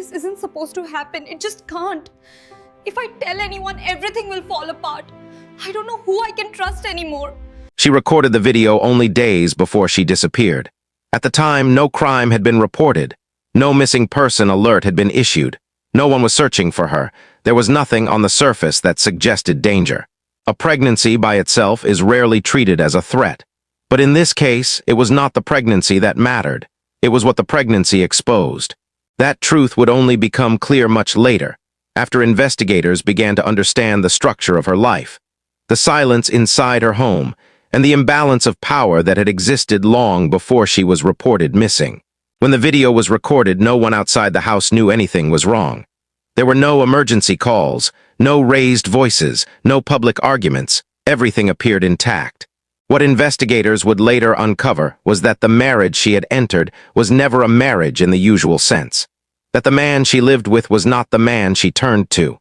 This isn't supposed to happen. It just can't. If I tell anyone, everything will fall apart. I don't know who I can trust anymore. She recorded the video only days before she disappeared. At the time, no crime had been reported. No missing person alert had been issued. No one was searching for her. There was nothing on the surface that suggested danger. A pregnancy by itself is rarely treated as a threat. But in this case, it was not the pregnancy that mattered. It was what the pregnancy exposed. That truth would only become clear much later, after investigators began to understand the structure of her life, the silence inside her home, and the imbalance of power that had existed long before she was reported missing. When the video was recorded, no one outside the house knew anything was wrong. There were no emergency calls, no raised voices, no public arguments. Everything appeared intact. What investigators would later uncover was that the marriage she had entered was never a marriage in the usual sense, that the man she lived with was not the man she turned to,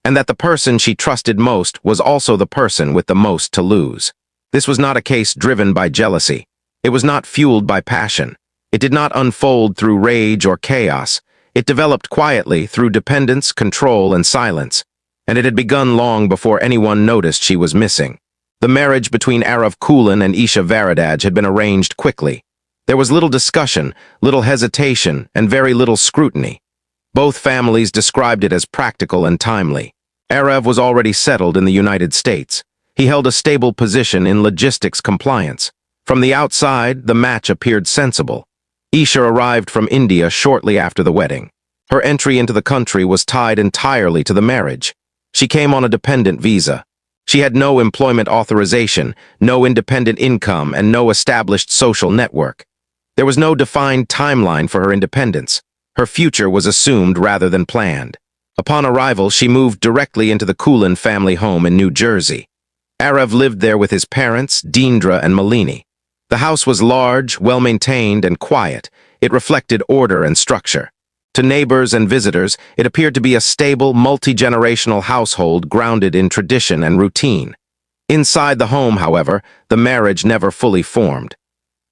and that the person she trusted most was also the person with the most to lose. This was not a case driven by jealousy. It was not fueled by passion. It did not unfold through rage or chaos. It developed quietly through dependence, control, and silence, and it had begun long before anyone noticed she was missing. The marriage between Arav Kulin and Isha Varadaj had been arranged quickly. There was little discussion, little hesitation, and very little scrutiny. Both families described it as practical and timely. Arav was already settled in the United States. He held a stable position in logistics compliance. From the outside, the match appeared sensible. Isha arrived from India shortly after the wedding. Her entry into the country was tied entirely to the marriage. She came on a dependent visa. She had no employment authorization, no independent income, and no established social network. There was no defined timeline for her independence. Her future was assumed rather than planned. Upon arrival, she moved directly into the Kulin family home in New Jersey. Arav lived there with his parents, Deendra and Malini. The house was large, well-maintained, and quiet. It reflected order and structure. To neighbors and visitors, it appeared to be a stable, multi-generational household grounded in tradition and routine. Inside the home, however, the marriage never fully formed.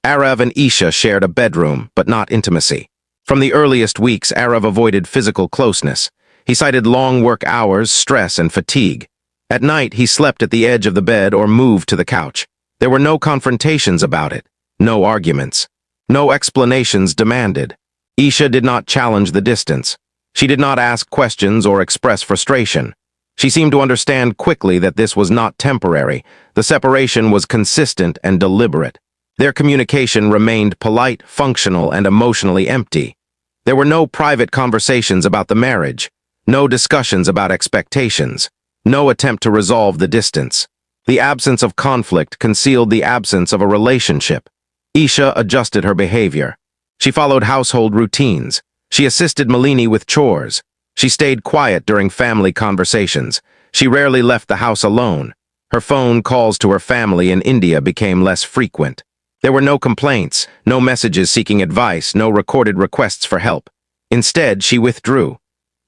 Arav and Isha shared a bedroom, but not intimacy. From the earliest weeks, Arav avoided physical closeness. He cited long work hours, stress, and fatigue. At night, he slept at the edge of the bed or moved to the couch. There were no confrontations about it, no arguments, no explanations demanded. Isha did not challenge the distance. She did not ask questions or express frustration. She seemed to understand quickly that this was not temporary. The separation was consistent and deliberate. Their communication remained polite, functional, and emotionally empty. There were no private conversations about the marriage, no discussions about expectations, no attempt to resolve the distance. The absence of conflict concealed the absence of a relationship. Isha adjusted her behavior. She followed household routines. She assisted Malini with chores. She stayed quiet during family conversations. She rarely left the house alone. Her phone calls to her family in India became less frequent. There were no complaints, no messages seeking advice, no recorded requests for help. Instead, she withdrew.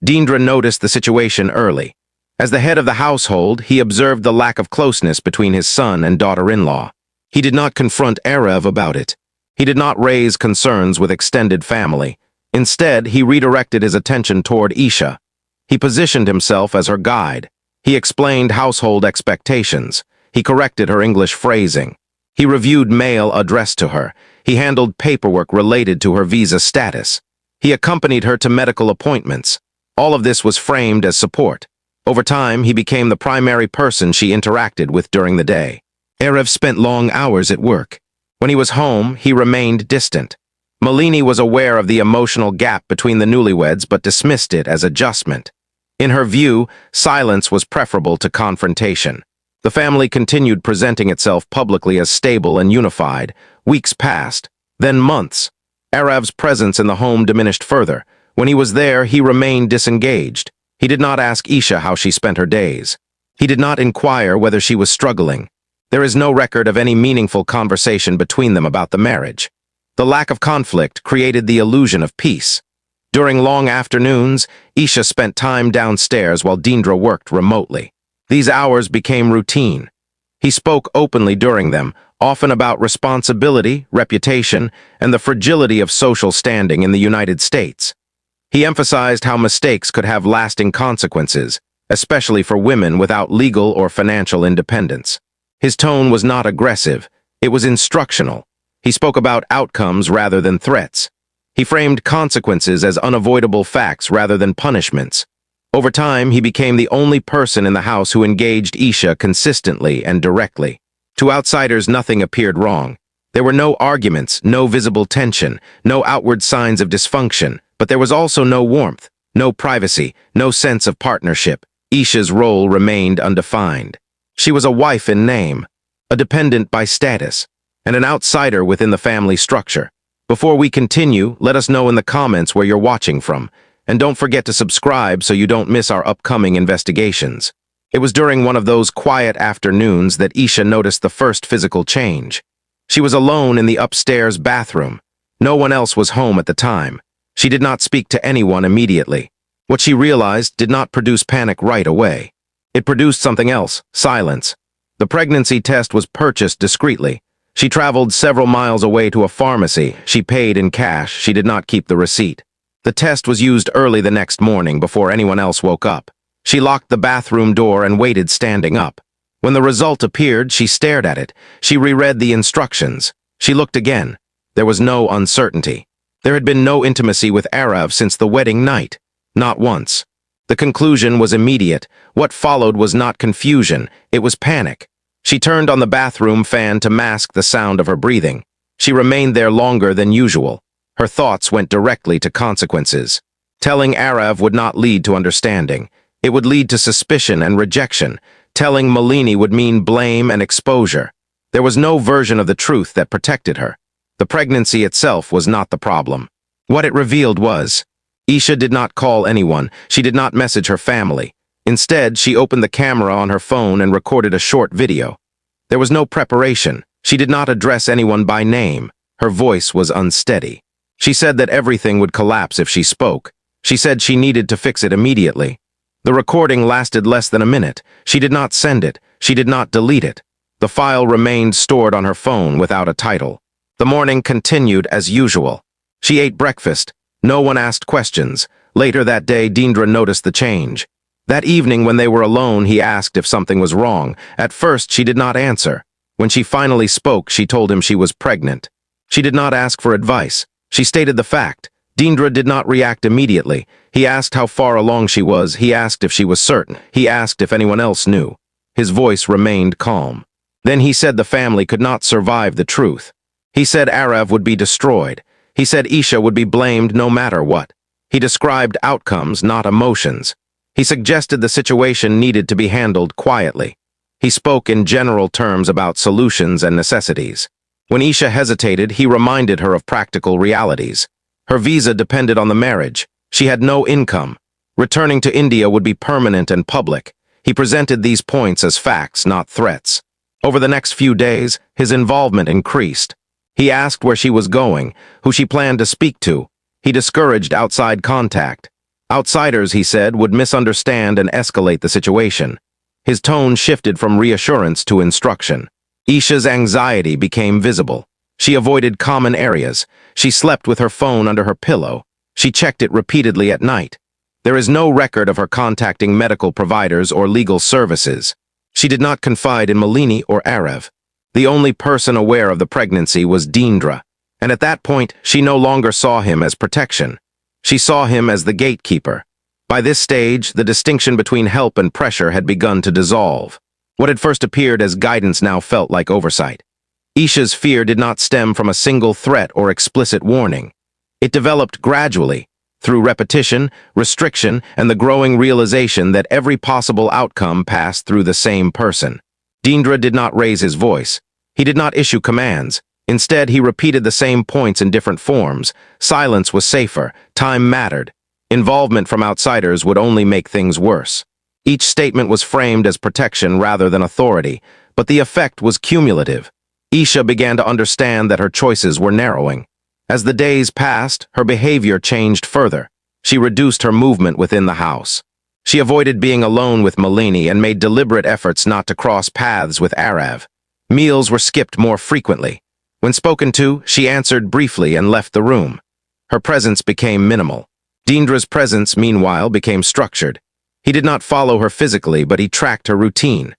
Deendra noticed the situation early. As the head of the household, he observed the lack of closeness between his son and daughter-in-law. He did not confront Arav about it. He did not raise concerns with extended family. Instead, he redirected his attention toward Isha. He positioned himself as her guide. He explained household expectations. He corrected her English phrasing. He reviewed mail addressed to her. He handled paperwork related to her visa status. He accompanied her to medical appointments. All of this was framed as support. Over time, he became the primary person she interacted with during the day. Arav spent long hours at work. When he was home, he remained distant. Malini was aware of the emotional gap between the newlyweds but dismissed it as adjustment. In her view, silence was preferable to confrontation. The family continued presenting itself publicly as stable and unified. Weeks passed, then months. Arav's presence in the home diminished further. When he was there, he remained disengaged. He did not ask Isha how she spent her days. He did not inquire whether she was struggling. There is no record of any meaningful conversation between them about the marriage. The lack of conflict created the illusion of peace. During long afternoons, Isha spent time downstairs while Deendra worked remotely. These hours became routine. He spoke openly during them, often about responsibility, reputation, and the fragility of social standing in the United States. He emphasized how mistakes could have lasting consequences, especially for women without legal or financial independence. His tone was not aggressive, it was instructional. He spoke about outcomes rather than threats. He framed consequences as unavoidable facts rather than punishments. Over time, he became the only person in the house who engaged Isha consistently and directly. To outsiders, nothing appeared wrong. There were no arguments, no visible tension, no outward signs of dysfunction, but there was also no warmth, no privacy, no sense of partnership. Isha's role remained undefined. She was a wife in name, a dependent by status, and an outsider within the family structure. Before we continue, let us know in the comments where you're watching from, and don't forget to subscribe so you don't miss our upcoming investigations. It was during one of those quiet afternoons that Isha noticed the first physical change. She was alone in the upstairs bathroom. No one else was home at the time. She did not speak to anyone immediately. What she realized did not produce panic right away. It produced something else, silence. The pregnancy test was purchased discreetly. She traveled several miles away to a pharmacy. She paid in cash. She did not keep the receipt. The test was used early the next morning before anyone else woke up. She locked the bathroom door and waited standing up. When the result appeared, she stared at it. She reread the instructions. She looked again. There was no uncertainty. There had been no intimacy with Arav since the wedding night. Not once. The conclusion was immediate. What followed was not confusion. It was panic. She turned on the bathroom fan to mask the sound of her breathing. She remained there longer than usual. Her thoughts went directly to consequences. Telling Arav would not lead to understanding. It would lead to suspicion and rejection. Telling Malini would mean blame and exposure. There was no version of the truth that protected her. The pregnancy itself was not the problem. What it revealed was, Isha did not call anyone. She did not message her family. Instead, she opened the camera on her phone and recorded a short video. There was no preparation. She did not address anyone by name. Her voice was unsteady. She said that everything would collapse if she spoke. She said she needed to fix it immediately. The recording lasted less than a minute. She did not send it. She did not delete it. The file remained stored on her phone without a title. The morning continued as usual. She ate breakfast. No one asked questions. Later that day, Deendra noticed the change. That evening, when they were alone, he asked if something was wrong. At first, she did not answer. When she finally spoke, she told him she was pregnant. She did not ask for advice. She stated the fact. Deendra did not react immediately. He asked how far along she was. He asked if she was certain. He asked if anyone else knew. His voice remained calm. Then he said the family could not survive the truth. He said Arav would be destroyed. He said Isha would be blamed no matter what. He described outcomes, not emotions. He suggested the situation needed to be handled quietly. He spoke in general terms about solutions and necessities. When Isha hesitated, he reminded her of practical realities. Her visa depended on the marriage. She had no income. Returning to India would be permanent and public. He presented these points as facts, not threats. Over the next few days, his involvement increased. He asked where she was going, who she planned to speak to. He discouraged outside contact. Outsiders, he said, would misunderstand and escalate the situation. His tone shifted from reassurance to instruction. Isha's anxiety became visible. She avoided common areas. She slept with her phone under her pillow. She checked it repeatedly at night. There is no record of her contacting medical providers or legal services. She did not confide in Malini or Arav. The only person aware of the pregnancy was Deendra, and at that point, she no longer saw him as protection. She saw him as the gatekeeper. By this stage, the distinction between help and pressure had begun to dissolve. What had first appeared as guidance now felt like oversight. Isha's fear did not stem from a single threat or explicit warning. It developed gradually, through repetition, restriction, and the growing realization that every possible outcome passed through the same person. Deendra did not raise his voice. He did not issue commands. Instead, he repeated the same points in different forms. Silence was safer. Time mattered. Involvement from outsiders would only make things worse. Each statement was framed as protection rather than authority, but the effect was cumulative. Isha began to understand that her choices were narrowing. As the days passed, her behavior changed further. She reduced her movement within the house. She avoided being alone with Malini and made deliberate efforts not to cross paths with Arav. Meals were skipped more frequently. When spoken to, she answered briefly and left the room. Her presence became minimal. Deendra's presence, meanwhile, became structured. He did not follow her physically, but he tracked her routine.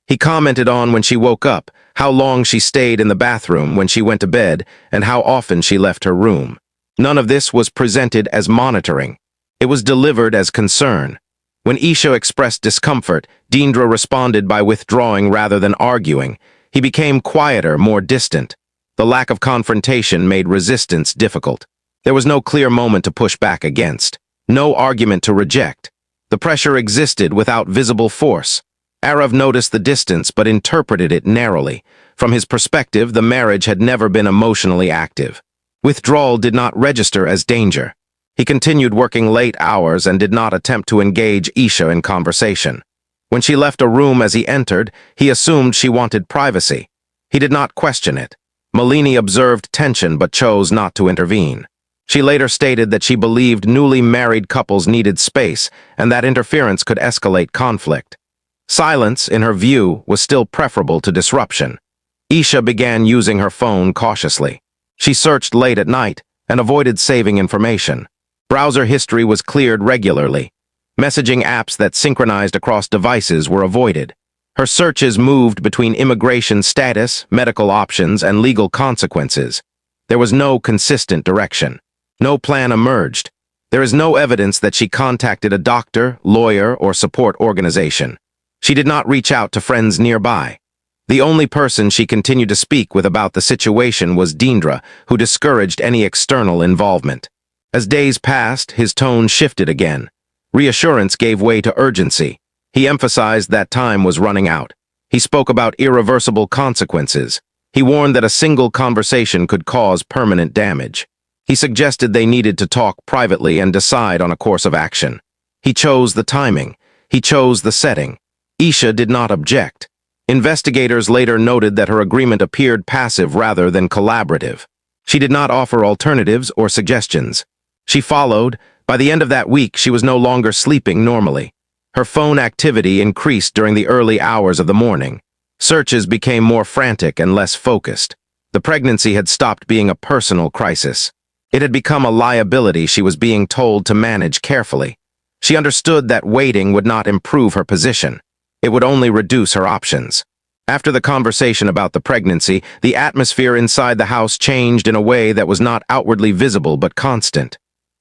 He commented on when she woke up, how long she stayed in the bathroom when she went to bed, and how often she left her room. None of this was presented as monitoring. It was delivered as concern. When Isha expressed discomfort, Deendra responded by withdrawing rather than arguing. He became quieter, more distant. The lack of confrontation made resistance difficult. There was no clear moment to push back against, no argument to reject. The pressure existed without visible force. Arav noticed the distance but interpreted it narrowly. From his perspective, the marriage had never been emotionally active. Withdrawal did not register as danger. He continued working late hours and did not attempt to engage Isha in conversation. When she left a room as he entered, he assumed she wanted privacy. He did not question it. Malini observed tension but chose not to intervene. She later stated that she believed newly married couples needed space and that interference could escalate conflict. Silence, in her view, was still preferable to disruption. Isha began using her phone cautiously. She searched late at night and avoided saving information. Browser history was cleared regularly. Messaging apps that synchronized across devices were avoided. Her searches moved between immigration status, medical options, and legal consequences. There was no consistent direction. No plan emerged. There is no evidence that she contacted a doctor, lawyer, or support organization. She did not reach out to friends nearby. The only person she continued to speak with about the situation was Deendra, who discouraged any external involvement. As days passed, his tone shifted again. Reassurance gave way to urgency. He emphasized that time was running out. He spoke about irreversible consequences. He warned that a single conversation could cause permanent damage. He suggested they needed to talk privately and decide on a course of action. He chose the timing. He chose the setting. Isha did not object. Investigators later noted that her agreement appeared passive rather than collaborative. She did not offer alternatives or suggestions. She followed. By the end of that week, she was no longer sleeping normally. Her phone activity increased during the early hours of the morning. Searches became more frantic and less focused. The pregnancy had stopped being a personal crisis. It had become a liability she was being told to manage carefully. She understood that waiting would not improve her position. It would only reduce her options. After the conversation about the pregnancy, the atmosphere inside the house changed in a way that was not outwardly visible but constant.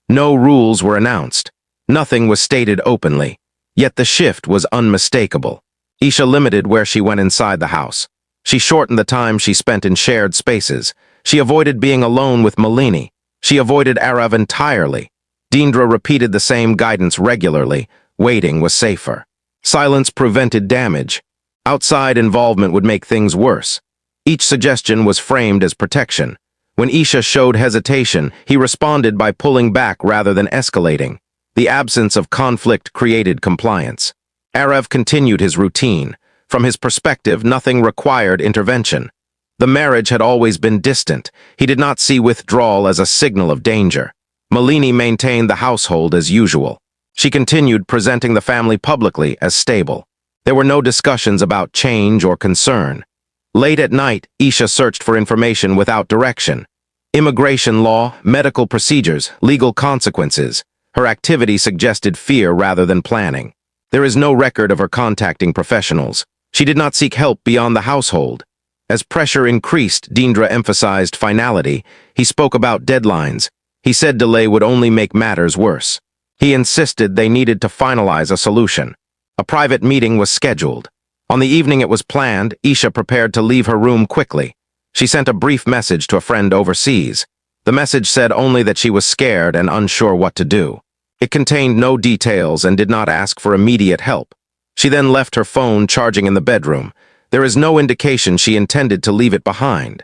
No rules were announced. Nothing was stated openly. Yet the shift was unmistakable. Isha limited where she went inside the house. She shortened the time she spent in shared spaces. She avoided being alone with Malini. She avoided Arav entirely. Deendra repeated the same guidance regularly. Waiting was safer. Silence prevented damage. Outside involvement would make things worse. Each suggestion was framed as protection. When Isha showed hesitation, he responded by pulling back rather than escalating. The absence of conflict created compliance. Arav continued his routine. From his perspective, nothing required intervention. The marriage had always been distant. He did not see withdrawal as a signal of danger. Malini maintained the household as usual. She continued presenting the family publicly as stable. There were no discussions about change or concern. Late at night, Isha searched for information without direction. Immigration law, medical procedures, legal consequences. Her activity suggested fear rather than planning. There is no record of her contacting professionals. She did not seek help beyond the household. As pressure increased, Deendra emphasized finality. He spoke about deadlines. He said delay would only make matters worse. He insisted they needed to finalize a solution. A private meeting was scheduled. On the evening it was planned, Isha prepared to leave her room quickly. She sent a brief message to a friend overseas. The message said only that she was scared and unsure what to do. It contained no details and did not ask for immediate help. She then left her phone charging in the bedroom. There is no indication she intended to leave it behind.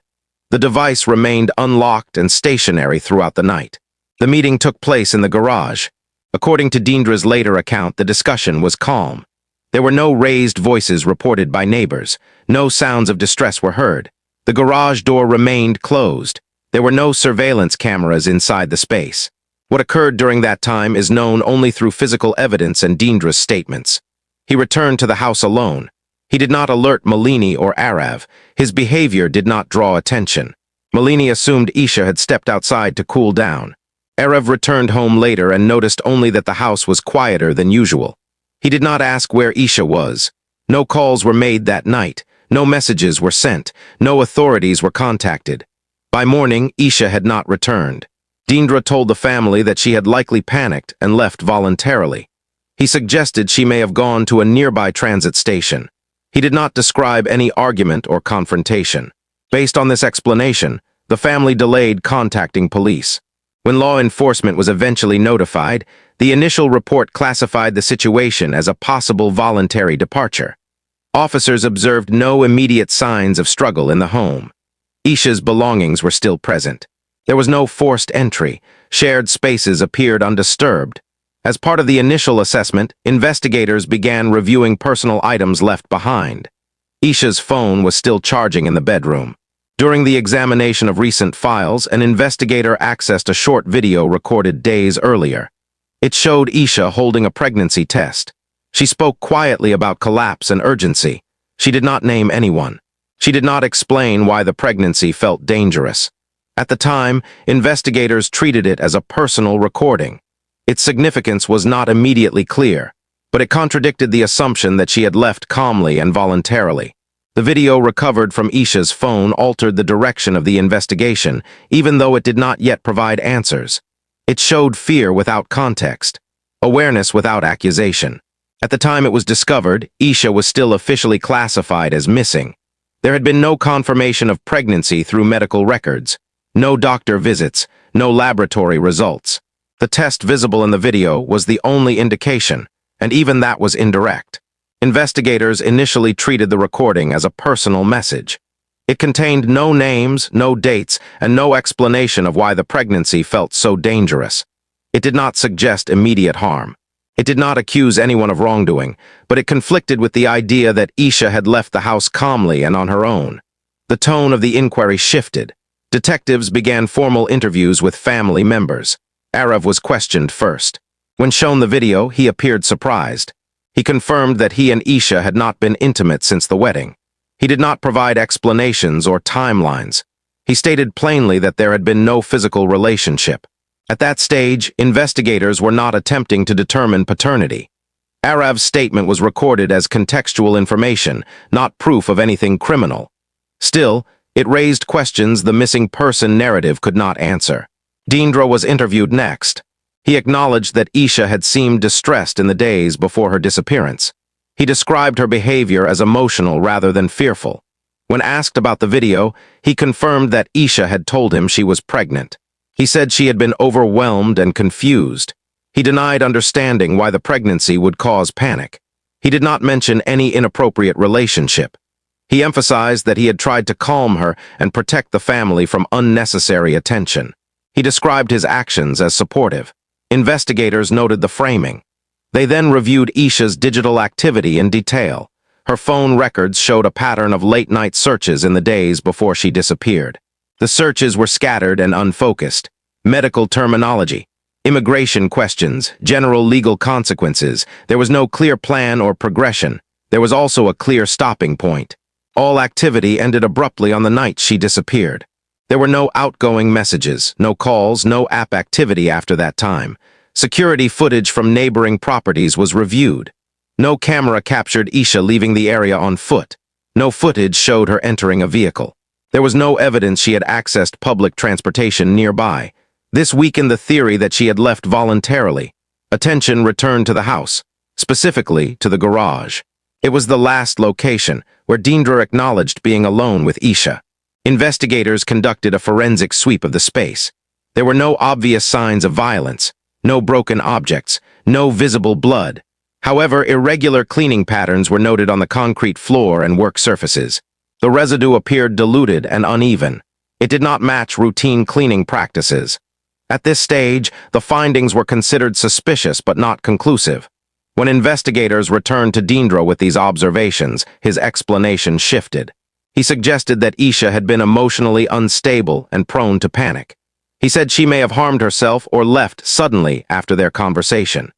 The device remained unlocked and stationary throughout the night. The meeting took place in the garage. According to Deendra's later account, the discussion was calm. There were no raised voices reported by neighbors. No sounds of distress were heard. The garage door remained closed. There were no surveillance cameras inside the space. What occurred during that time is known only through physical evidence and Deendra's statements. He returned to the house alone. He did not alert Malini or Arav. His behavior did not draw attention. Malini assumed Isha had stepped outside to cool down. Erev returned home later and noticed only that the house was quieter than usual. He did not ask where Isha was. No calls were made that night. No messages were sent. No authorities were contacted. By morning, Isha had not returned. Deendra told the family that she had likely panicked and left voluntarily. He suggested she may have gone to a nearby transit station. He did not describe any argument or confrontation. Based on this explanation, the family delayed contacting police. When law enforcement was eventually notified, the initial report classified the situation as a possible voluntary departure. Officers observed no immediate signs of struggle in the home. Isha's belongings were still present. There was no forced entry. Shared spaces appeared undisturbed. As part of the initial assessment, investigators began reviewing personal items left behind. Isha's phone was still charging in the bedroom. During the examination of recent files, an investigator accessed a short video recorded days earlier. It showed Isha holding a pregnancy test. She spoke quietly about collapse and urgency. She did not name anyone. She did not explain why the pregnancy felt dangerous. At the time, investigators treated it as a personal recording. Its significance was not immediately clear, but it contradicted the assumption that she had left calmly and voluntarily. The video recovered from Isha's phone altered the direction of the investigation, even though it did not yet provide answers. It showed fear without context, awareness without accusation. At the time it was discovered, Isha was still officially classified as missing. There had been no confirmation of pregnancy through medical records, no doctor visits, no laboratory results. The test visible in the video was the only indication, and even that was indirect. Investigators initially treated the recording as a personal message. It contained no names, no dates, and no explanation of why the pregnancy felt so dangerous. It did not suggest immediate harm. It did not accuse anyone of wrongdoing, but it conflicted with the idea that Isha had left the house calmly and on her own. The tone of the inquiry shifted. Detectives began formal interviews with family members. Arav was questioned first. When shown the video, he appeared surprised. He confirmed that he and Isha had not been intimate since the wedding. He did not provide explanations or timelines. He stated plainly that there had been no physical relationship. At that stage, investigators were not attempting to determine paternity. Arav's statement was recorded as contextual information, not proof of anything criminal. Still, it raised questions the missing person narrative could not answer. Deendra was interviewed next. He acknowledged that Isha had seemed distressed in the days before her disappearance. He described her behavior as emotional rather than fearful. When asked about the video, he confirmed that Isha had told him she was pregnant. He said she had been overwhelmed and confused. He denied understanding why the pregnancy would cause panic. He did not mention any inappropriate relationship. He emphasized that he had tried to calm her and protect the family from unnecessary attention. He described his actions as supportive. Investigators noted the framing. They then reviewed Isha's digital activity in detail. Her phone records showed a pattern of late-night searches in the days before she disappeared. The searches were scattered and unfocused. Medical terminology, immigration questions, general legal consequences. There was no clear plan or progression. There was also a clear stopping point. All activity ended abruptly on the night she disappeared. There were no outgoing messages, no calls, no app activity after that time. Security footage from neighboring properties was reviewed. No camera captured Isha leaving the area on foot. No footage showed her entering a vehicle. There was no evidence she had accessed public transportation nearby. This weakened the theory that she had left voluntarily. Attention returned to the house, specifically to the garage. It was the last location where Deendra acknowledged being alone with Isha. Investigators conducted a forensic sweep of the space. There were no obvious signs of violence, no broken objects, no visible blood. However, irregular cleaning patterns were noted on the concrete floor and work surfaces. The residue appeared diluted and uneven. It did not match routine cleaning practices. At this stage, the findings were considered suspicious but not conclusive. When investigators returned to Deendra with these observations, his explanation shifted. He suggested that Isha had been emotionally unstable and prone to panic. He said she may have harmed herself or left suddenly after their conversation.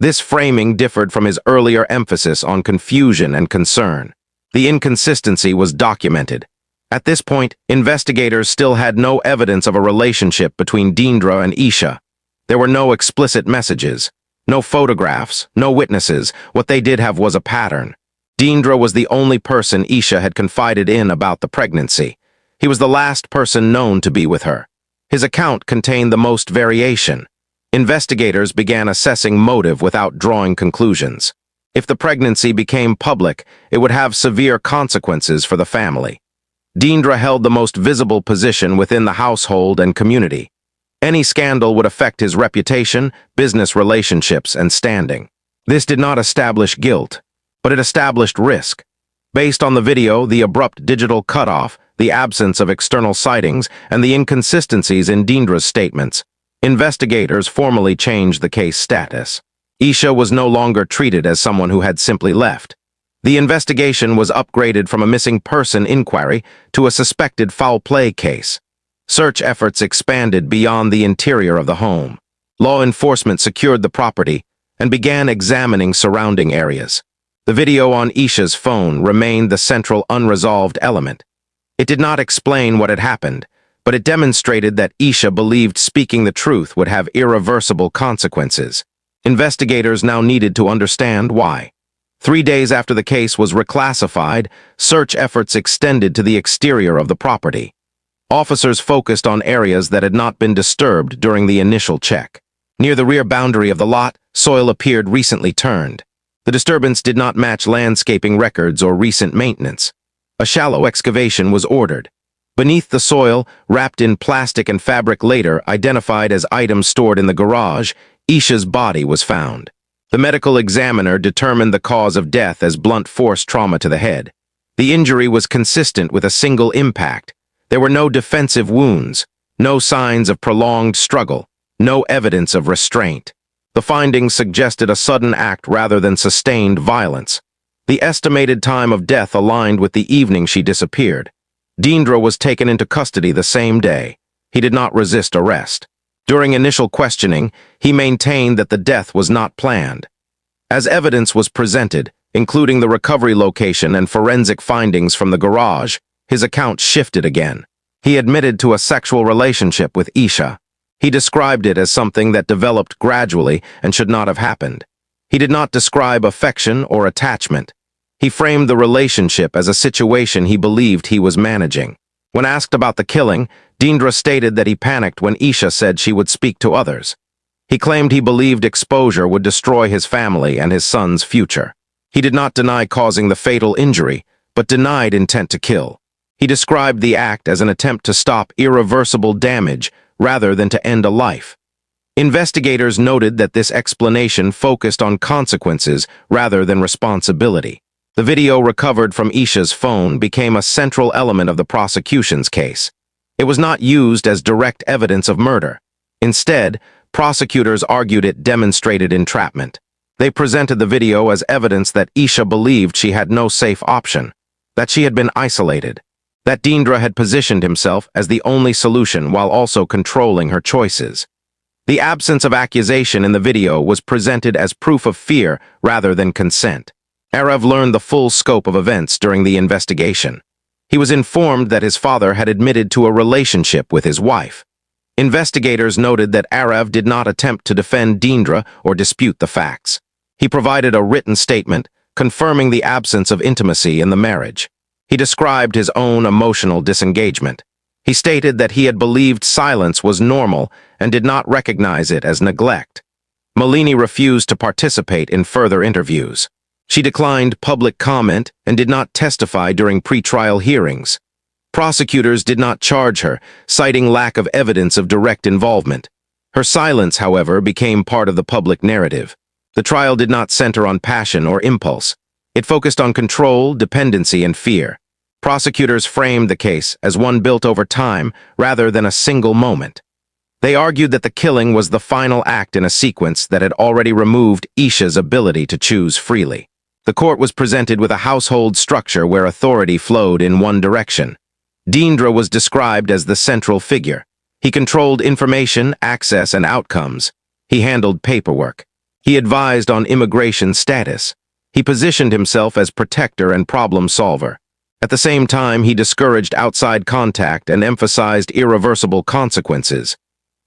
This framing differed from his earlier emphasis on confusion and concern. The inconsistency was documented. At this point, investigators still had no evidence of a relationship between Deendra and Isha. There were no explicit messages, no photographs, no witnesses. What they did have was a pattern. Deendra was the only person Isha had confided in about the pregnancy. He was the last person known to be with her. His account contained the most variation. Investigators began assessing motive without drawing conclusions. If the pregnancy became public, it would have severe consequences for the family. Deendra held the most visible position within the household and community. Any scandal would affect his reputation, business relationships, and standing. This did not establish guilt, but it established risk. Based on the video, the abrupt digital cutoff, the absence of external sightings, and the inconsistencies in Deendra's statements, investigators formally changed the case status. Isha was no longer treated as someone who had simply left. The investigation was upgraded from a missing person inquiry to a suspected foul play case. Search efforts expanded beyond the interior of the home. Law enforcement secured the property and began examining surrounding areas. The video on Isha's phone remained the central unresolved element. It did not explain what had happened, but it demonstrated that Isha believed speaking the truth would have irreversible consequences. Investigators now needed to understand why. 3 days after the case was reclassified, search efforts extended to the exterior of the property. Officers focused on areas that had not been disturbed during the initial check. Near the rear boundary of the lot, soil appeared recently turned. The disturbance did not match landscaping records or recent maintenance. A shallow excavation was ordered. Beneath the soil, wrapped in plastic and fabric later identified as items stored in the garage, Isha's body was found. The medical examiner determined the cause of death as blunt force trauma to the head. The injury was consistent with a single impact. There were no defensive wounds, no signs of prolonged struggle, no evidence of restraint. The findings suggested a sudden act rather than sustained violence. The estimated time of death aligned with the evening she disappeared. Deendra was taken into custody the same day. He did not resist arrest. During initial questioning, he maintained that the death was not planned. As evidence was presented, including the recovery location and forensic findings from the garage, his account shifted again. He admitted to a sexual relationship with Isha. He described it as something that developed gradually and should not have happened. He did not describe affection or attachment. He framed the relationship as a situation he believed he was managing. When asked about the killing, Deendra stated that he panicked when Isha said she would speak to others. He claimed he believed exposure would destroy his family and his son's future. He did not deny causing the fatal injury, but denied intent to kill. He described the act as an attempt to stop irreversible damage rather than to end a life. Investigators noted that this explanation focused on consequences rather than responsibility. The video recovered from Isha's phone became a central element of the prosecution's case. It was not used as direct evidence of murder. Instead, prosecutors argued it demonstrated entrapment. They presented the video as evidence that Isha believed she had no safe option, that she had been isolated, that Deendra had positioned himself as the only solution while also controlling her choices. The absence of accusation in the video was presented as proof of fear rather than consent. Arav learned the full scope of events during the investigation. He was informed that his father had admitted to a relationship with his wife. Investigators noted that Arav did not attempt to defend Deendra or dispute the facts. He provided a written statement confirming the absence of intimacy in the marriage. He described his own emotional disengagement. He stated that he had believed silence was normal and did not recognize it as neglect. Malini refused to participate in further interviews. She declined public comment and did not testify during pretrial hearings. Prosecutors did not charge her, citing lack of evidence of direct involvement. Her silence, however, became part of the public narrative. The trial did not center on passion or impulse. It focused on control, dependency, and fear. Prosecutors framed the case as one built over time rather than a single moment. They argued that the killing was the final act in a sequence that had already removed Isha's ability to choose freely. The court was presented with a household structure where authority flowed in one direction. Deendra was described as the central figure. He controlled information, access, and outcomes. He handled paperwork. He advised on immigration status. He positioned himself as protector and problem solver. At the same time, he discouraged outside contact and emphasized irreversible consequences.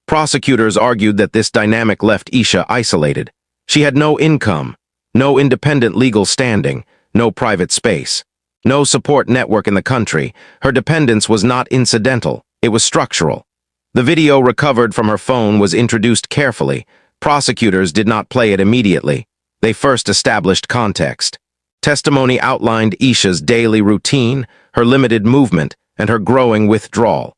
Prosecutors argued that this dynamic left Isha isolated. She had no income, no independent legal standing, no private space, no support network in the country. Her dependence was not incidental, it was structural. The video recovered from her phone was introduced carefully. Prosecutors did not play it immediately. They first established context. Testimony outlined Isha's daily routine, her limited movement, and her growing withdrawal.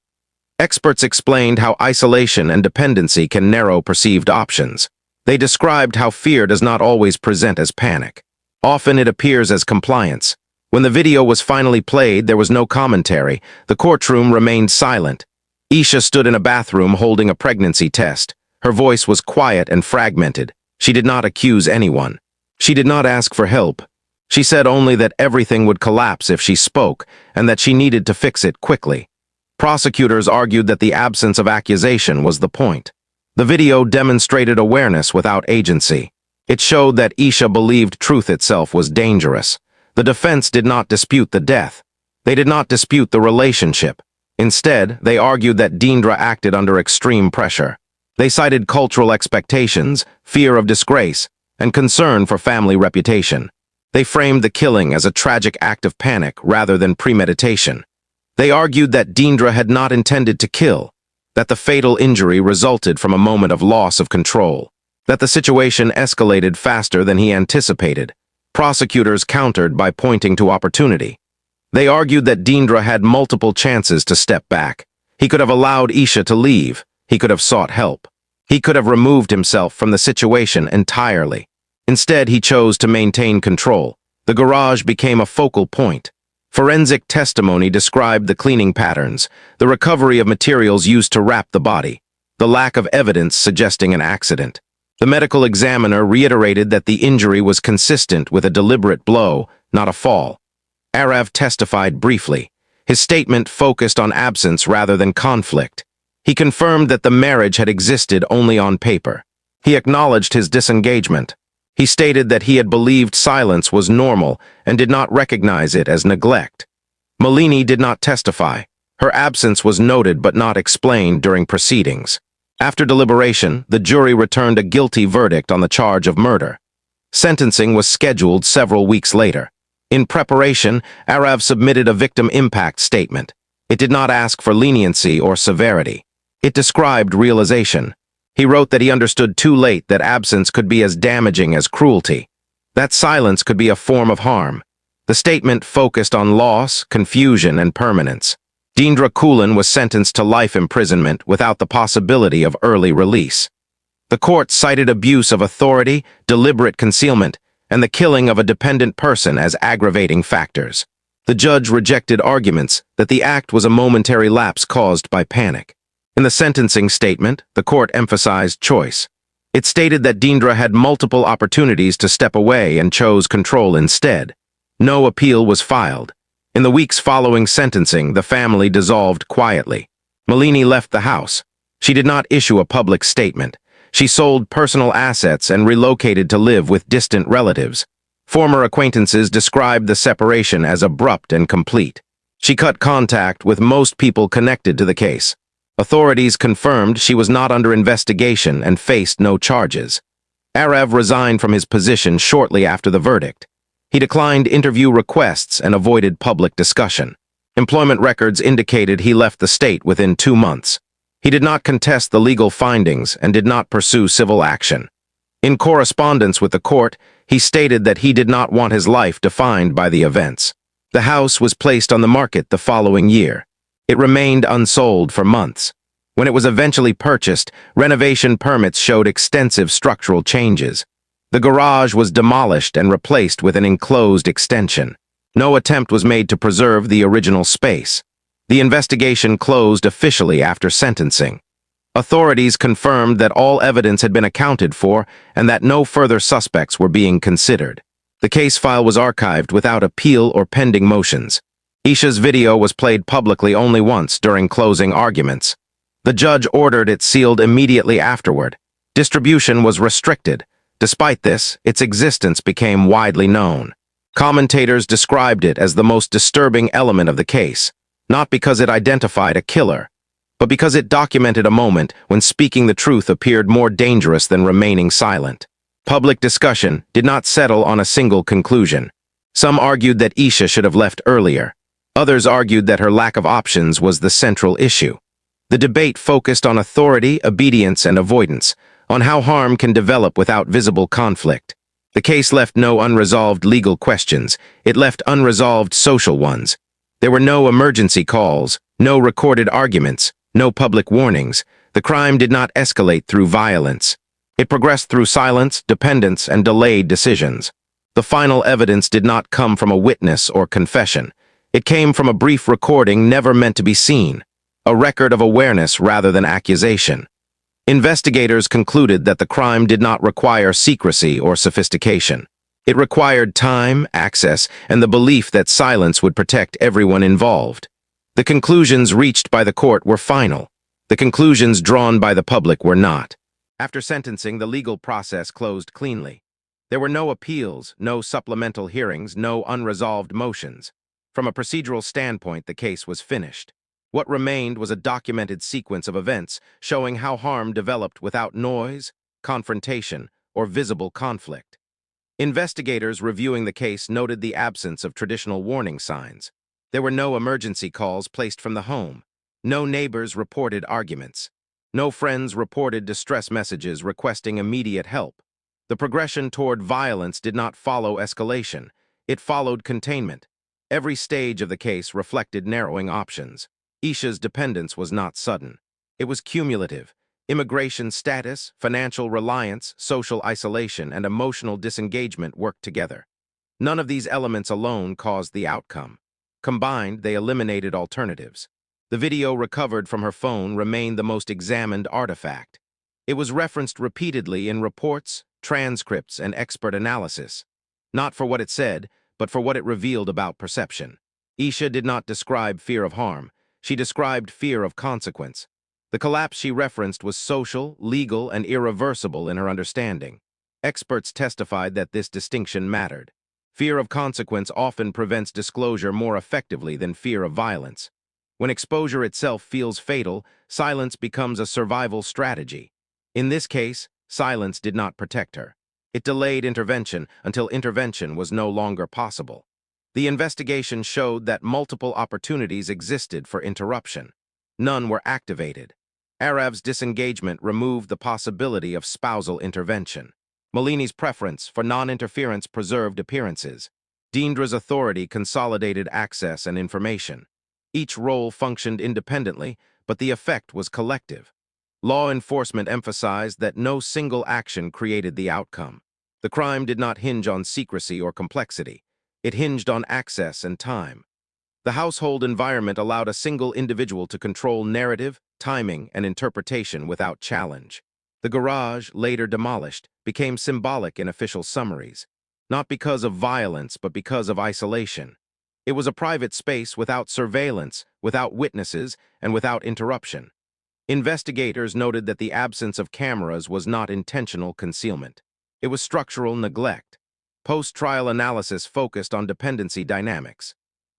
Experts explained how isolation and dependency can narrow perceived options. They described how fear does not always present as panic. Often it appears as compliance. When the video was finally played, there was no commentary. The courtroom remained silent. Isha stood in a bathroom holding a pregnancy test. Her voice was quiet and fragmented. She did not accuse anyone. She did not ask for help. She said only that everything would collapse if she spoke, and that she needed to fix it quickly. Prosecutors argued that the absence of accusation was the point. The video demonstrated awareness without agency. It showed that Isha believed truth itself was dangerous. The defense did not dispute the death. They did not dispute the relationship. Instead, they argued that Deendra acted under extreme pressure. They cited cultural expectations, fear of disgrace, and concern for family reputation. They framed the killing as a tragic act of panic rather than premeditation. They argued that Deendra had not intended to kill, that the fatal injury resulted from a moment of loss of control, that the situation escalated faster than he anticipated. Prosecutors countered by pointing to opportunity. They argued that Deendra had multiple chances to step back. He could have allowed Isha to leave. He could have sought help. He could have removed himself from the situation entirely. Instead, he chose to maintain control. The garage became a focal point. Forensic testimony described the cleaning patterns, the recovery of materials used to wrap the body, the lack of evidence suggesting an accident. The medical examiner reiterated that the injury was consistent with a deliberate blow, not a fall. Arav testified briefly. His statement focused on absence rather than conflict. He confirmed that the marriage had existed only on paper. He acknowledged his disengagement. He stated that he had believed silence was normal and did not recognize it as neglect. Malini did not testify. Her absence was noted but not explained during proceedings. After deliberation, the jury returned a guilty verdict on the charge of murder. Sentencing was scheduled several weeks later. In preparation, Arav submitted a victim impact statement. It did not ask for leniency or severity. It described realization. He wrote that he understood too late that absence could be as damaging as cruelty. That silence could be a form of harm. The statement focused on loss, confusion, and permanence. Deendra Kulan was sentenced to life imprisonment without the possibility of early release. The court cited abuse of authority, deliberate concealment, and the killing of a dependent person as aggravating factors. The judge rejected arguments that the act was a momentary lapse caused by panic. In the sentencing statement, the court emphasized choice. It stated that Deendra had multiple opportunities to step away and chose control instead. No appeal was filed. In the weeks following sentencing, the family dissolved quietly. Malini left the house. She did not issue a public statement. She sold personal assets and relocated to live with distant relatives. Former acquaintances described the separation as abrupt and complete. She cut contact with most people connected to the case. Authorities confirmed she was not under investigation and faced no charges. Arav resigned from his position shortly after the verdict. He declined interview requests and avoided public discussion. Employment records indicated he left the state within 2 months. He did not contest the legal findings and did not pursue civil action. In correspondence with the court, he stated that he did not want his life defined by the events. The house was placed on the market the following year. It remained unsold for months. When it was eventually purchased, renovation permits showed extensive structural changes. The garage was demolished and replaced with an enclosed extension. No attempt was made to preserve the original space. The investigation closed officially after sentencing. Authorities confirmed that all evidence had been accounted for and that no further suspects were being considered. The case file was archived without appeal or pending motions. Isha's video was played publicly only once during closing arguments. The judge ordered it sealed immediately afterward. Distribution was restricted. Despite this, its existence became widely known. Commentators described it as the most disturbing element of the case, not because it identified a killer, but because it documented a moment when speaking the truth appeared more dangerous than remaining silent. Public discussion did not settle on a single conclusion. Some argued that Isha should have left earlier. Others argued that her lack of options was the central issue. The debate focused on authority, obedience, and avoidance, on how harm can develop without visible conflict. The case left no unresolved legal questions. It left unresolved social ones. There were no emergency calls, no recorded arguments, no public warnings. The crime did not escalate through violence. It progressed through silence, dependence, and delayed decisions. The final evidence did not come from a witness or confession. It came from a brief recording never meant to be seen, a record of awareness rather than accusation. Investigators concluded that the crime did not require secrecy or sophistication. It required time, access, and the belief that silence would protect everyone involved. The conclusions reached by the court were final. The conclusions drawn by the public were not. After sentencing, the legal process closed cleanly. There were no appeals, no supplemental hearings, no unresolved motions. From a procedural standpoint, the case was finished. What remained was a documented sequence of events showing how harm developed without noise, confrontation, or visible conflict. Investigators reviewing the case noted the absence of traditional warning signs. There were no emergency calls placed from the home. No neighbors reported arguments. No friends reported distress messages requesting immediate help. The progression toward violence did not follow escalation. It followed containment. Every stage of the case reflected narrowing options. Isha's dependence was not sudden. It was cumulative. Immigration status, financial reliance, social isolation, and emotional disengagement worked together. None of these elements alone caused the outcome. Combined, they eliminated alternatives. The video recovered from her phone remained the most examined artifact. It was referenced repeatedly in reports, transcripts, and expert analysis. Not for what it said, but for what it revealed about perception. Isha did not describe fear of harm. She described fear of consequence. The collapse she referenced was social, legal, and irreversible in her understanding. Experts testified that this distinction mattered. Fear of consequence often prevents disclosure more effectively than fear of violence. When exposure itself feels fatal, silence becomes a survival strategy. In this case, silence did not protect her. It delayed intervention until intervention was no longer possible. The investigation showed that multiple opportunities existed for interruption. None were activated. Arav's disengagement removed the possibility of spousal intervention. Malini's preference for non-interference preserved appearances. Deendra's authority consolidated access and information. Each role functioned independently, but the effect was collective. Law enforcement emphasized that no single action created the outcome. The crime did not hinge on secrecy or complexity. It hinged on access and time. The household environment allowed a single individual to control narrative, timing, and interpretation without challenge. The garage, later demolished, became symbolic in official summaries, not because of violence but because of isolation. It was a private space without surveillance, without witnesses, and without interruption. Investigators noted that the absence of cameras was not intentional concealment. It was structural neglect. Post-trial analysis focused on dependency dynamics.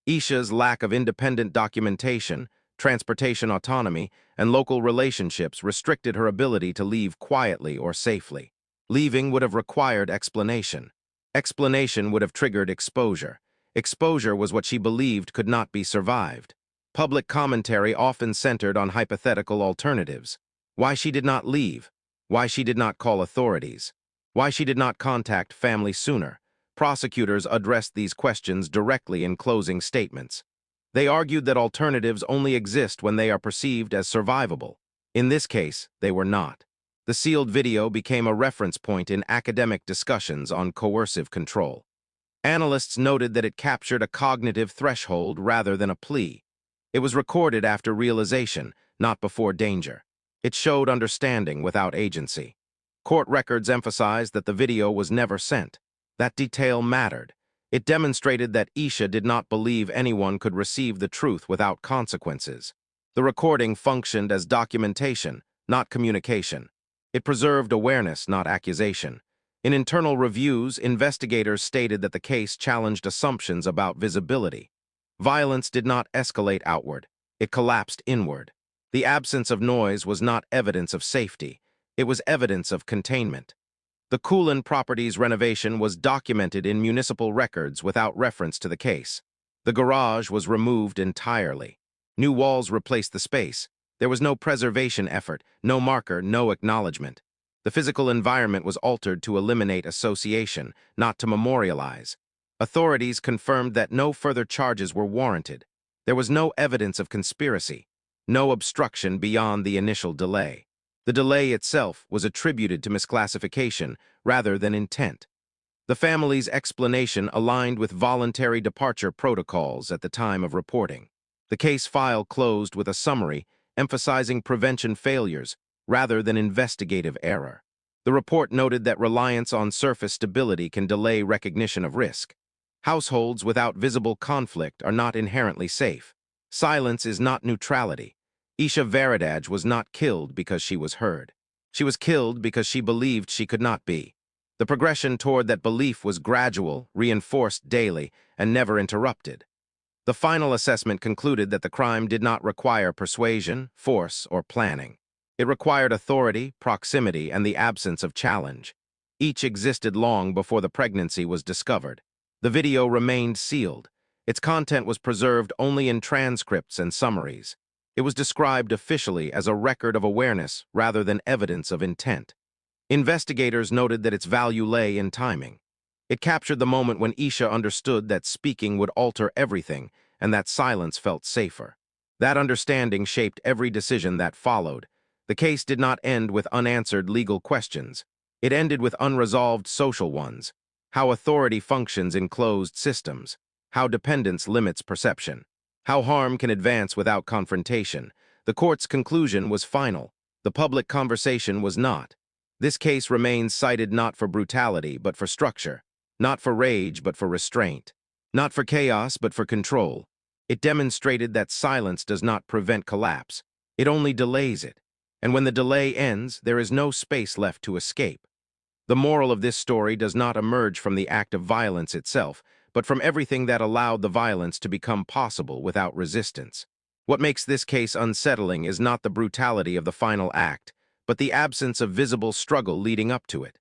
Isha's lack of independent documentation, transportation autonomy, and local relationships restricted her ability to leave quietly or safely. Leaving would have required explanation. Explanation would have triggered exposure. Exposure was what she believed could not be survived. Public commentary often centered on hypothetical alternatives. Why she did not leave. Why she did not call authorities. Why she did not contact family sooner. Prosecutors addressed these questions directly in closing statements. They argued that alternatives only exist when they are perceived as survivable. In this case, they were not. The sealed video became a reference point in academic discussions on coercive control. Analysts noted that it captured a cognitive threshold rather than a plea. It was recorded after realization, not before danger. It showed understanding without agency. Court records emphasized that the video was never sent. That detail mattered. It demonstrated that Isha did not believe anyone could receive the truth without consequences. The recording functioned as documentation, not communication. It preserved awareness, not accusation. In internal reviews, investigators stated that the case challenged assumptions about visibility. Violence did not escalate outward. It collapsed inward. The absence of noise was not evidence of safety. It was evidence of containment. The Kulin Properties renovation was documented in municipal records without reference to the case. The garage was removed entirely. New walls replaced the space. There was no preservation effort, no marker, no acknowledgement. The physical environment was altered to eliminate association, not to memorialize. Authorities confirmed that no further charges were warranted. There was no evidence of conspiracy, no obstruction beyond the initial delay. The delay itself was attributed to misclassification rather than intent. The family's explanation aligned with voluntary departure protocols at the time of reporting. The case file closed with a summary emphasizing prevention failures rather than investigative error. The report noted that reliance on surface stability can delay recognition of risk. Households without visible conflict are not inherently safe. Silence is not neutrality. Isha Varadaj was not killed because she was heard. She was killed because she believed she could not be. The progression toward that belief was gradual, reinforced daily, and never interrupted. The final assessment concluded that the crime did not require persuasion, force, or planning. It required authority, proximity, and the absence of challenge. Each existed long before the pregnancy was discovered. The video remained sealed. Its content was preserved only in transcripts and summaries. It was described officially as a record of awareness rather than evidence of intent. Investigators noted that its value lay in timing. It captured the moment when Isha understood that speaking would alter everything and that silence felt safer. That understanding shaped every decision that followed. The case did not end with unanswered legal questions. It ended with unresolved social ones. How authority functions in closed systems. How dependence limits perception. How harm can advance without confrontation. The court's conclusion was final. The public conversation was not. This case remains cited not for brutality but for structure. Not for rage, but for restraint. Not for chaos, but for control. It demonstrated that silence does not prevent collapse. It only delays it. And when the delay ends, there is no space left to escape. The moral of this story does not emerge from the act of violence itself, but from everything that allowed the violence to become possible without resistance. What makes this case unsettling is not the brutality of the final act, but the absence of visible struggle leading up to it.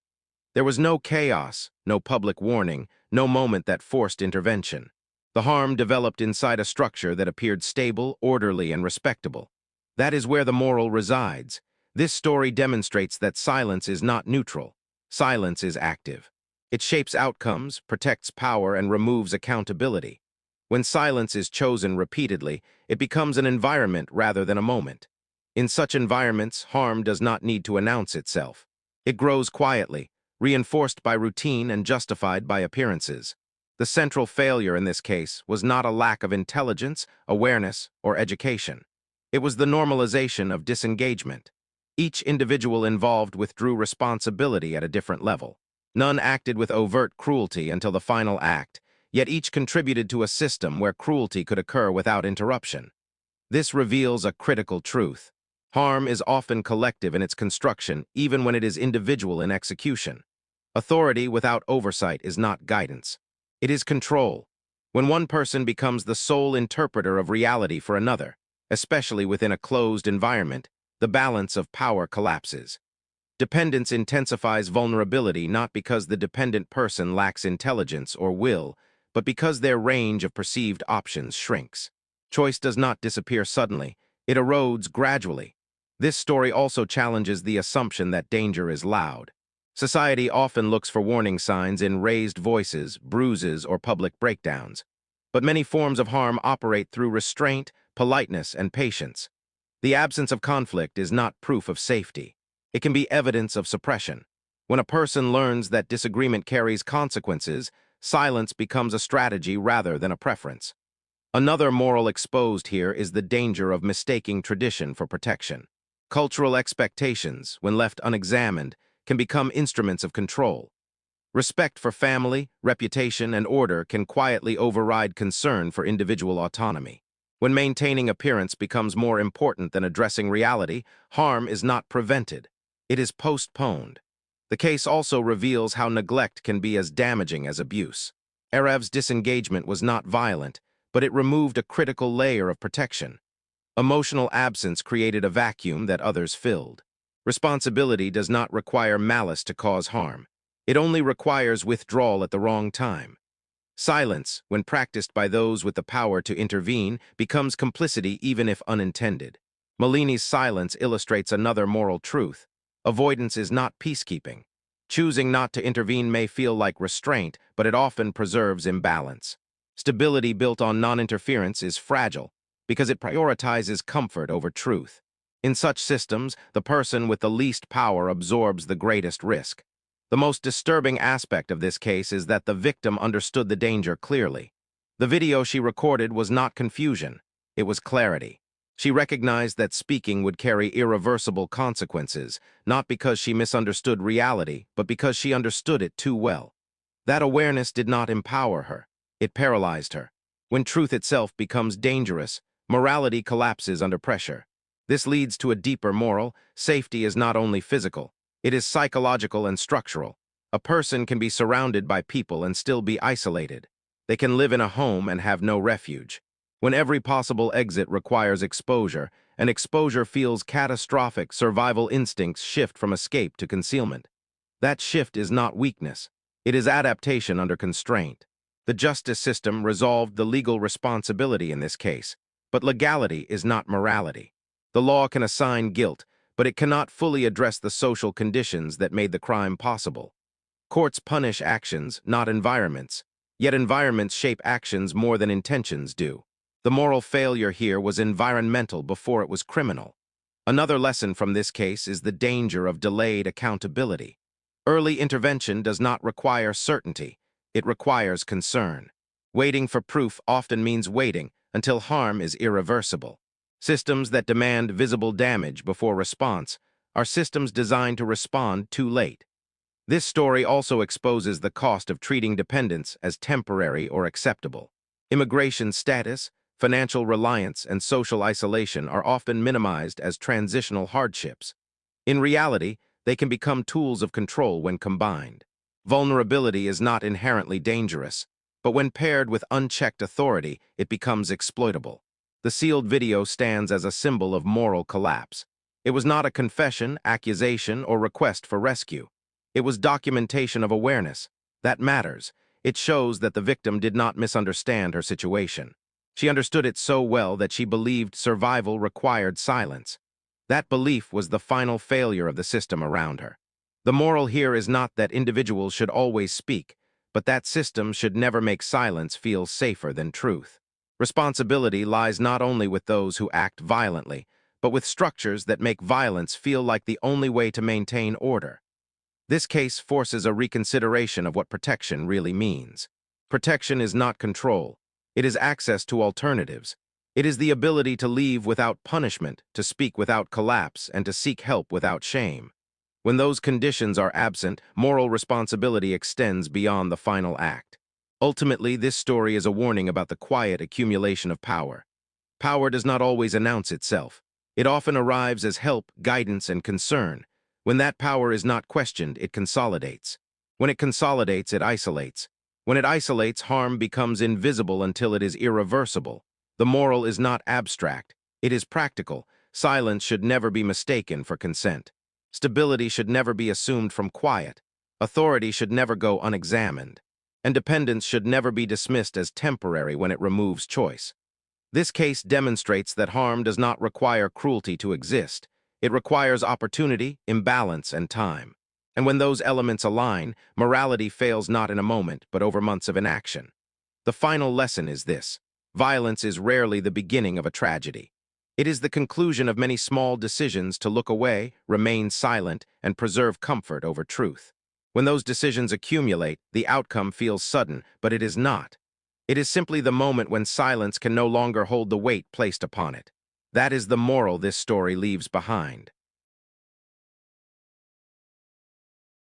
There was no chaos, no public warning, no moment that forced intervention. The harm developed inside a structure that appeared stable, orderly, and respectable. That is where the moral resides. This story demonstrates that silence is not neutral. Silence is active. It shapes outcomes, protects power, and removes accountability. When silence is chosen repeatedly, it becomes an environment rather than a moment. In such environments, harm does not need to announce itself. It grows quietly, reinforced by routine and justified by appearances. The central failure in this case was not a lack of intelligence, awareness, or education. It was the normalization of disengagement. Each individual involved withdrew responsibility at a different level. None acted with overt cruelty until the final act, yet each contributed to a system where cruelty could occur without interruption. This reveals a critical truth. Harm is often collective in its construction, even when it is individual in execution. Authority without oversight is not guidance. It is control. When one person becomes the sole interpreter of reality for another, especially within a closed environment, the balance of power collapses. Dependence intensifies vulnerability not because the dependent person lacks intelligence or will, but because their range of perceived options shrinks. Choice does not disappear suddenly, it erodes gradually. This story also challenges the assumption that danger is loud. Society often looks for warning signs in raised voices, bruises, or public breakdowns. But many forms of harm operate through restraint, politeness, and patience. The absence of conflict is not proof of safety. It can be evidence of suppression. When a person learns that disagreement carries consequences, silence becomes a strategy rather than a preference. Another moral exposed here is the danger of mistaking tradition for protection. Cultural expectations, when left unexamined, can become instruments of control. Respect for family, reputation, and order can quietly override concern for individual autonomy. When maintaining appearance becomes more important than addressing reality, harm is not prevented. It is postponed. The case also reveals how neglect can be as damaging as abuse. Arev's disengagement was not violent, but it removed a critical layer of protection. Emotional absence created a vacuum that others filled. Responsibility does not require malice to cause harm. It only requires withdrawal at the wrong time. Silence, when practiced by those with the power to intervene, becomes complicity even if unintended. Malini's silence illustrates another moral truth. Avoidance is not peacekeeping. Choosing not to intervene may feel like restraint, but it often preserves imbalance. Stability built on non-interference is fragile because it prioritizes comfort over truth. In such systems, the person with the least power absorbs the greatest risk. The most disturbing aspect of this case is that the victim understood the danger clearly. The video she recorded was not confusion, it was clarity. She recognized that speaking would carry irreversible consequences, not because she misunderstood reality, but because she understood it too well. That awareness did not empower her, it paralyzed her. When truth itself becomes dangerous, morality collapses under pressure. This leads to a deeper moral. Safety is not only physical, it is psychological and structural. A person can be surrounded by people and still be isolated. They can live in a home and have no refuge. When every possible exit requires exposure, and exposure feels catastrophic, survival instincts shift from escape to concealment. That shift is not weakness. It is adaptation under constraint. The justice system resolved the legal responsibility in this case, but legality is not morality. The law can assign guilt, but it cannot fully address the social conditions that made the crime possible. Courts punish actions, not environments, yet environments shape actions more than intentions do. The moral failure here was environmental before it was criminal. Another lesson from this case is the danger of delayed accountability. Early intervention does not require certainty, it requires concern. Waiting for proof often means waiting until harm is irreversible. Systems that demand visible damage before response are systems designed to respond too late. This story also exposes the cost of treating dependence as temporary or acceptable. Immigration status, financial reliance, and social isolation are often minimized as transitional hardships. In reality, they can become tools of control when combined. Vulnerability is not inherently dangerous, but when paired with unchecked authority, it becomes exploitable. The sealed video stands as a symbol of moral collapse. It was not a confession, accusation, or request for rescue. It was documentation of awareness. That matters. It shows that the victim did not misunderstand her situation. She understood it so well that she believed survival required silence. That belief was the final failure of the system around her. The moral here is not that individuals should always speak, but that systems should never make silence feel safer than truth. Responsibility lies not only with those who act violently, but with structures that make violence feel like the only way to maintain order. This case forces a reconsideration of what protection really means. Protection is not control. It is access to alternatives. It is the ability to leave without punishment, to speak without collapse, and to seek help without shame. When those conditions are absent, moral responsibility extends beyond the final act. Ultimately, this story is a warning about the quiet accumulation of power. Power does not always announce itself. It often arrives as help, guidance, and concern. When that power is not questioned, it consolidates. When it consolidates, it isolates. When it isolates, harm becomes invisible until it is irreversible. The moral is not abstract. It is practical. Silence should never be mistaken for consent. Stability should never be assumed from quiet. Authority should never go unexamined. And dependence should never be dismissed as temporary when it removes choice. This case demonstrates that harm does not require cruelty to exist. It requires opportunity, imbalance, and time. And when those elements align, morality fails not in a moment, but over months of inaction. The final lesson is this: violence is rarely the beginning of a tragedy. It is the conclusion of many small decisions to look away, remain silent, and preserve comfort over truth. When those decisions accumulate, the outcome feels sudden, but it is not. It is simply the moment when silence can no longer hold the weight placed upon it. That is the moral this story leaves behind.